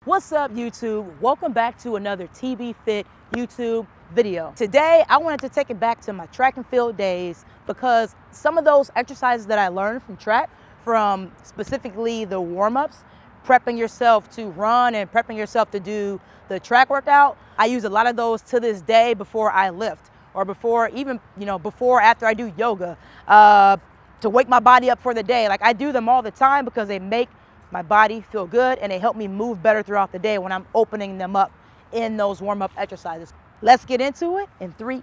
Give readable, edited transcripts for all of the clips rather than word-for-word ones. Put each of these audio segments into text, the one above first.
What's up, YouTube? Welcome back to another TB Fit YouTube video. Today, I wanted to take it back to my track and field days because some of those exercises that I learned from track, from specifically the warm-ups, prepping yourself to run and prepping yourself to do the track workout, I use a lot of those to this day before I lift or before even, before after I do yoga to wake my body up for the day. Like, I do them all the time because they make my body feel good and they help me move better throughout the day when I'm opening them up in those warm-up exercises. Let's get into it in 3,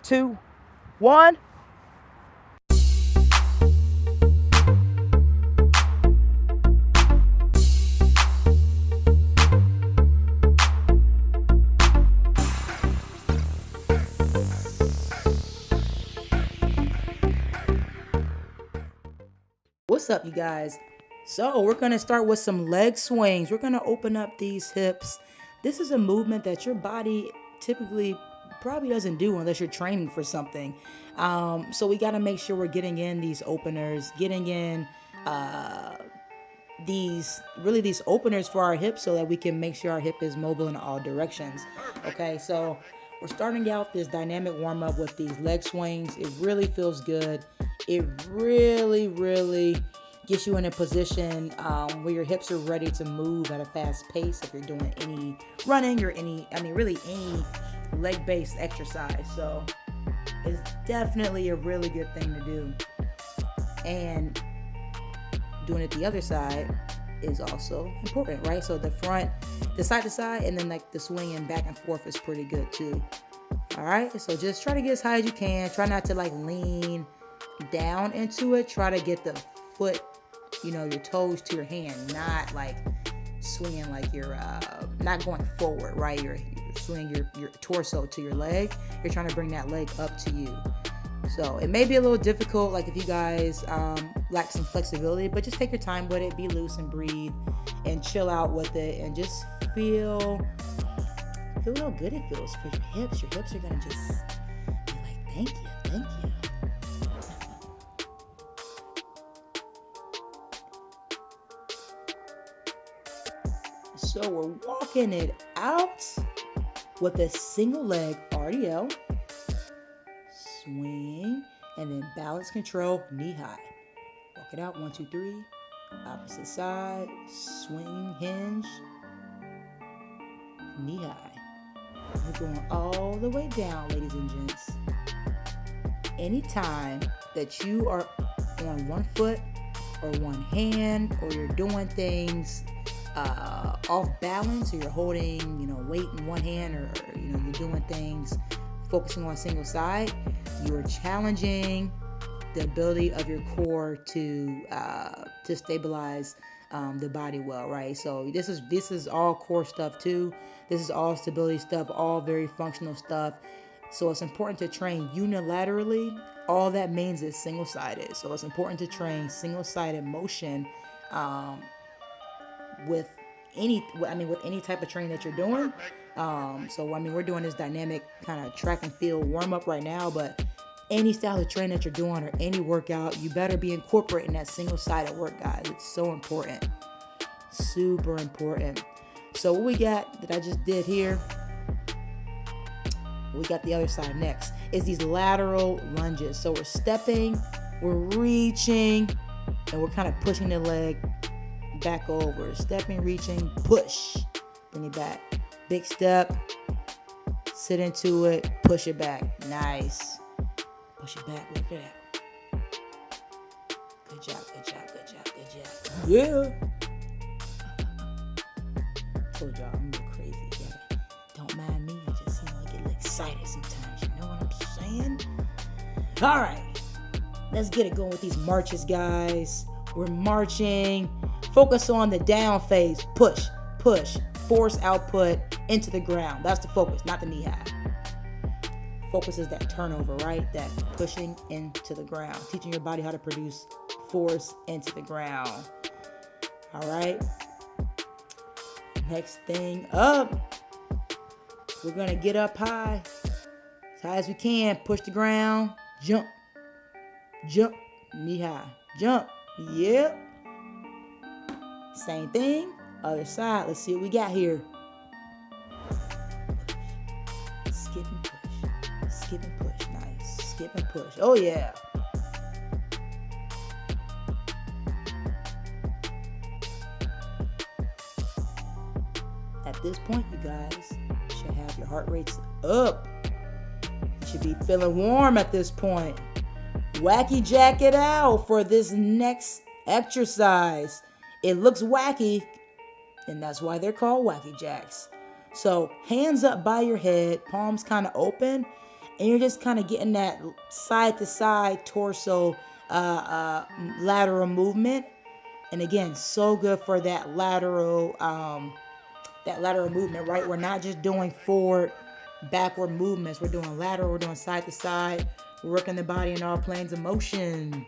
2, 1. What's up, you guys? So we're going to start with some leg swings. We're going to open up these hips. This is a movement that your body typically probably doesn't do unless you're training for something. So we got to make sure we're getting in these openers, getting in these openers for our hips so that we can make sure our hip is mobile in all directions. Okay, so we're starting out this dynamic warm-up with these leg swings. It really feels good. It really gets you in a position where your hips are ready to move at a fast pace if you're doing any running or any leg-based exercise. So it's definitely a really good thing to do. And doing it the other side is also important, right? So the side to side, and then like the swinging back and forth is pretty good too. All right, so just try to get as high as you can. Try not to like lean down into it. Try to get the foot, your toes to your hand, not like swinging like you're not going forward, right? You're swinging your torso to your leg. You're trying to bring that leg up to you. So it may be a little difficult, like if you guys lack some flexibility, but just take your time with it. Be loose and breathe and chill out with it, and just feel how good it feels for your hips. Your hips are gonna just be like, thank you. So we're walking it out with a single leg RDL, swing, and then balance control, knee high. Walk it out, 1, 2, 3, opposite side, swing, hinge, knee high. We're going all the way down, ladies and gents. Anytime that you are on one foot or one hand, or you're doing things off balance, or you're holding weight in one hand, or you're doing things focusing on a single side, you're challenging the ability of your core to stabilize the body well, right? So this is all core stuff too. This is all stability stuff, all very functional stuff. So it's important to train unilaterally. All that means is single-sided. So it's important to train single-sided motion with any type of training that you're doing. So we're doing this dynamic kind of track and field warm-up right now, but any style of training that you're doing or any workout, you better be incorporating that single-sided work, guys. It's so important. Super important. So what we got that I just did here, we got the other side next, is these lateral lunges. So we're stepping, we're reaching, and we're kind of pushing the leg back over. Stepping, reaching, push, bring it back. Big step, sit into it, push it back. Nice. Push it back, work it out. Good job. Yeah. Told y'all I'm a little crazy. Yeah. Don't mind me. I just get a little excited sometimes. You know what I'm saying? All right. Let's get it going with these marches, guys. We're marching. Focus on the down phase. Push. Force output into the ground. That's the focus, not the knee high. Focus is that turnover, right? That pushing into the ground. Teaching your body how to produce force into the ground. All right. Next thing up, we're going to get up high. As high as we can. Push the ground. Jump. Knee high. Jump. Yep. Same thing. Other side. Let's see what we got here. Skip and push. Skip and push. Nice. Skip and push. Oh, yeah. At this point, you guys should have your heart rates up. You should be feeling warm at this point. Wacky jack it out for this next exercise. It looks wacky, and that's why they're called wacky jacks. So hands up by your head, palms kind of open, and you're just kind of getting that side to side torso lateral movement. And again, so good for that lateral movement, right? We're not just doing forward, backward movements. We're doing lateral, we're doing side to side. We're working the body in all planes of motion.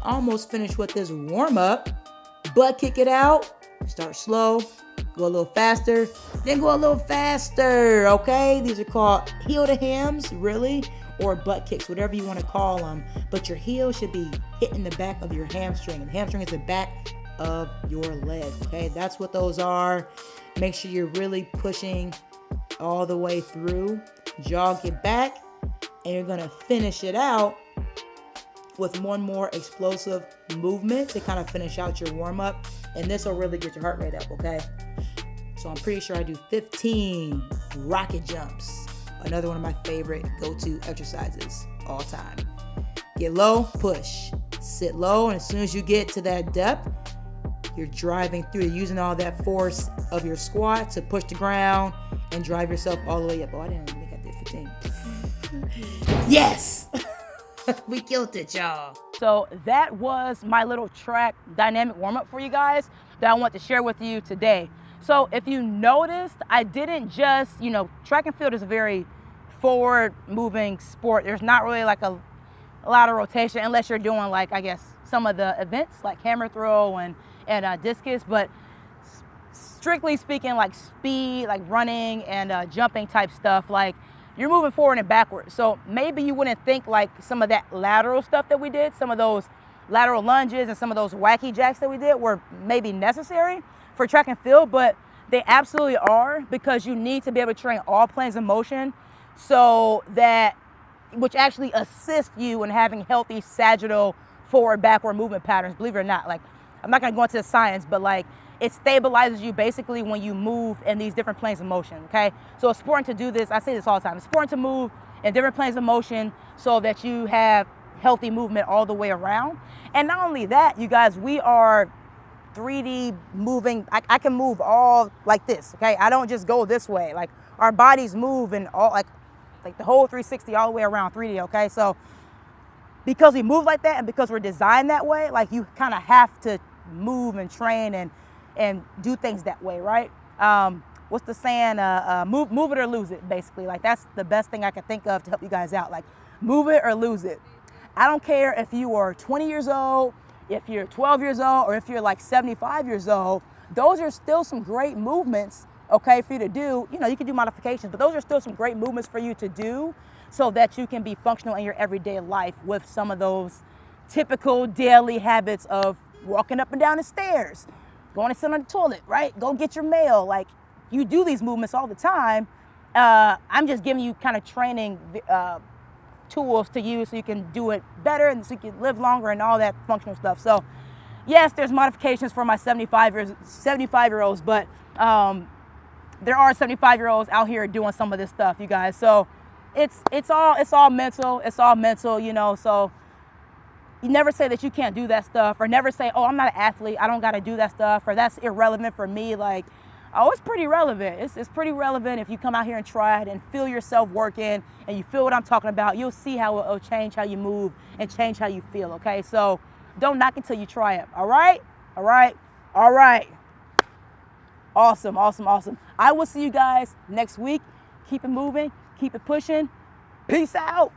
Almost finished with this warm up. Butt kick it out. Start slow. Go a little faster. Then go a little faster. Okay? These are called heel to hams, really, or butt kicks, whatever you want to call them. But your heel should be hitting the back of your hamstring. And the hamstring is the back of your leg. Okay? That's what those are. Make sure you're really pushing all the way through. Jog it back. And you're going to finish it out with one more explosive movement to kind of finish out your warm-up. And this will really get your heart rate up, okay? So I'm pretty sure I do 15 rocket jumps. Another one of my favorite go-to exercises all time. Get low, push. Sit low, and as soon as you get to that depth, you're driving through. You're using all that force of your squat to push the ground and drive yourself all the way up. Oh, I didn't think I did 15. Yes! We killed it, y'all. So that was my little track dynamic warm-up for you guys that I want to share with you today. So if you noticed, I didn't just, track and field is a very forward-moving sport. There's not really like a lot of rotation unless you're doing like, I guess, some of the events like hammer throw and discus. But strictly speaking, like speed, like running and jumping type stuff, like you're moving forward and backwards. So maybe you wouldn't think like some of that lateral stuff that we did, some of those lateral lunges and some of those wacky jacks that we did were maybe necessary for track and field, but they absolutely are, because you need to be able to train all planes of motion so that, which actually assists you in having healthy sagittal forward, backward movement patterns, believe it or not. Like, I'm not gonna go into the science, but like, it stabilizes you basically when you move in these different planes of motion, okay? So it's important to do this. I say this all the time. It's important to move in different planes of motion so that you have healthy movement all the way around. And not only that, you guys, we are 3D moving. I can move all like this, okay? I don't just go this way. Like, our bodies move in all, like the whole 360 all the way around 3D, okay? So because we move like that and because we're designed that way, like, you kind of have to move and train and do things that way, right? What's the saying? Move it or lose it, basically. Like, that's the best thing I can think of to help you guys out. Like, move it or lose it. I don't care if you are 20 years old, if you're 12 years old, or if you're like 75 years old. Those are still some great movements, okay, for you to do. You can do modifications, but those are still some great movements for you to do so that you can be functional in your everyday life with some of those typical daily habits of walking up and down the stairs, going to sit on the toilet, right? Go get your mail. Like, you do these movements all the time. I'm just giving you kind of training tools to use so you can do it better and so you can live longer and all that functional stuff. So yes, there's modifications for my 75-year-olds, but there are 75-year-olds out here doing some of this stuff, you guys. So it's all mental. It's all mental, so you never say that you can't do that stuff, or never say, oh, I'm not an athlete, I don't got to do that stuff, or that's irrelevant for me. Like, oh, it's pretty relevant. It's pretty relevant if you come out here and try it and feel yourself working and you feel what I'm talking about. You'll see how it'll change how you move and change how you feel, okay? So don't knock until you try it, all right? All right? All right. Awesome, awesome, awesome. I will see you guys next week. Keep it moving. Keep it pushing. Peace out.